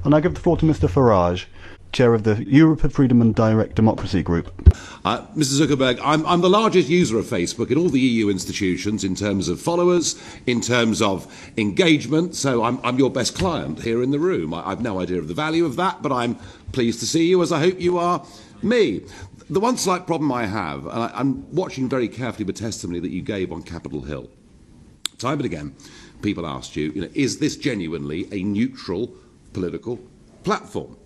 And I give the floor to Mr. Farage, Chair of the Europe of Freedom and Direct Democracy Group. Mr. Zuckerberg, I'm the largest user of Facebook in all the EU institutions in terms of followers, in terms of engagement, so I'm your best client here in the room. I've no idea of the value of that, but I'm pleased to see you, as I hope you are me. The one slight problem I have, and I'm watching very carefully the testimony that you gave on Capitol Hill. Time and again, people asked you, is this genuinely a neutral political platform?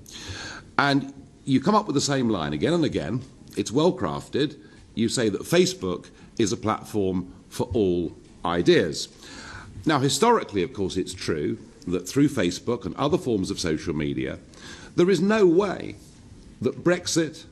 And you come up with the same line again and again. It's well crafted. You say that Facebook is a platform for all ideas. Now, historically, of course, it's true that through Facebook and other forms of social media, there is no way that Brexit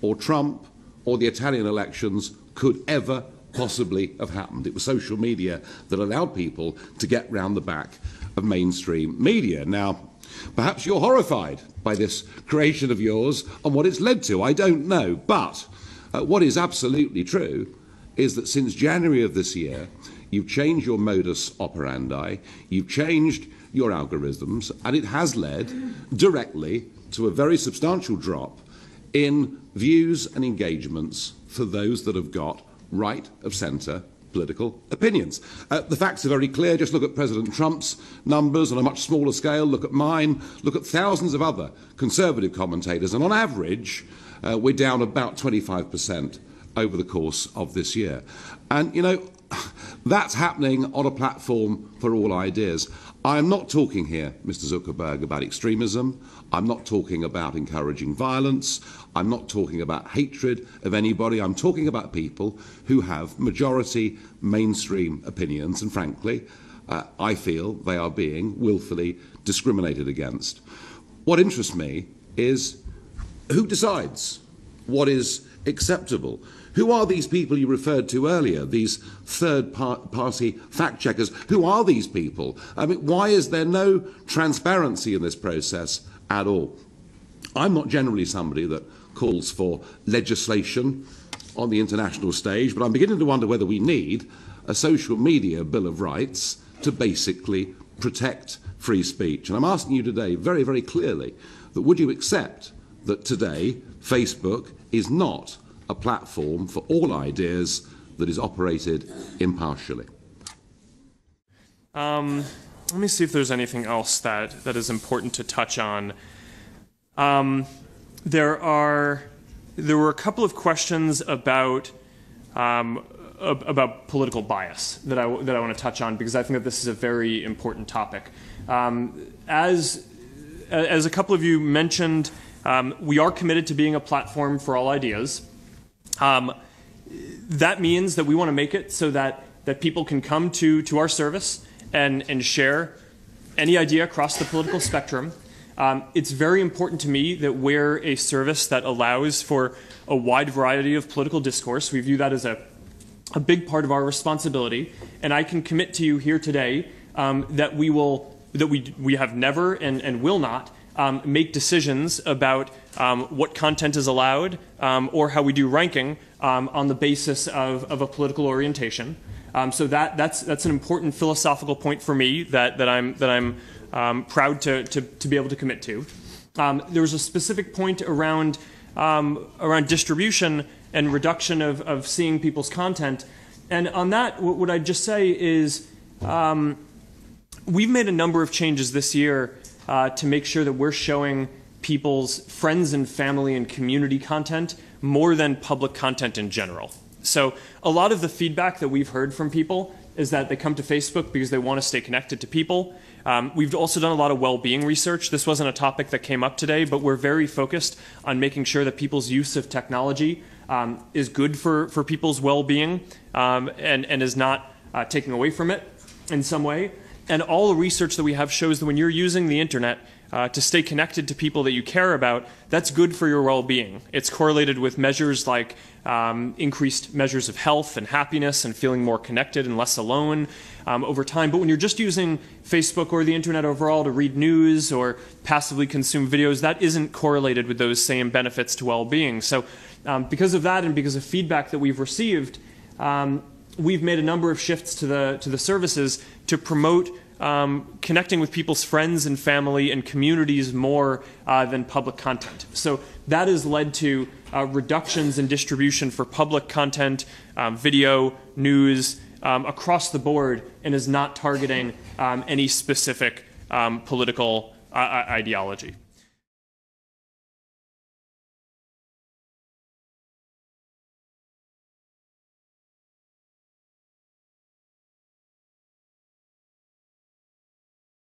or Trump or the Italian elections could ever possibly have happened. It was social media that allowed people to get round the back of mainstream media. Now, perhaps you're horrified by this creation of yours and what it's led to. I don't know. But what is absolutely true is that since January of this year, you've changed your modus operandi, you've changed your algorithms, and it has led directly to a very substantial drop in views and engagements for those that have got right of centre political opinions. The facts are very clear. Just look at President Trump's numbers on a much smaller scale. Look at mine. Look at thousands of other conservative commentators. And on average, we're down about 25% over the course of this year. And, that's happening on a platform for all ideas. I am not talking here, Mr. Zuckerberg, about extremism. I'm not talking about encouraging violence. I'm not talking about hatred of anybody. I'm talking about people who have majority mainstream opinions, and frankly, I feel they are being willfully discriminated against. What interests me is who decides what is acceptable? Who are these people you referred to earlier, these third-party fact-checkers? Who are these people? I mean, why is there no transparency in this process at all? I'm not generally somebody that calls for legislation on the international stage, but I'm beginning to wonder whether we need a social media Bill of Rights to basically protect free speech. And I'm asking you today very, very clearly that would you accept that today Facebook is not a platform for all ideas that is operated impartially? Let me see if there's anything else that is important to touch on. There were a couple of questions about political bias that I want to touch on, because I think that this is a very important topic. As a couple of you mentioned, we are committed to being a platform for all ideas. That means that we want to make it so that people can come to our service and share any idea across the political spectrum. It's very important to me that we're a service that allows for a wide variety of political discourse. We view that as a big part of our responsibility, and I can commit to you here today that we have never and will not make decisions about what content is allowed or how we do ranking on the basis of a political orientation. So that's an important philosophical point for me that I'm proud to be able to commit to. There was a specific point around distribution and reduction of seeing people's content, and on that, what I'd just say is we've made a number of changes this year to make sure that we're showing people's friends and family and community content more than public content in general. So a lot of the feedback that we've heard from people is that they come to Facebook because they want to stay connected to people. We've also done a lot of well-being research. This wasn't a topic that came up today, but we're very focused on making sure that people's use of technology is good for people's well-being and is not taking away from it in some way. And all the research that we have shows that when you're using the internet to stay connected to people that you care about, that's good for your well-being. It's correlated with measures like increased measures of health and happiness and feeling more connected and less alone over time. But when you're just using Facebook or the internet overall to read news or passively consume videos, that isn't correlated with those same benefits to well-being. So because of that and because of feedback that we've received, we've made a number of shifts to the services to promote connecting with people's friends and family and communities more than public content. So that has led to reductions in distribution for public content, video, news, across the board, and is not targeting any specific political ideology.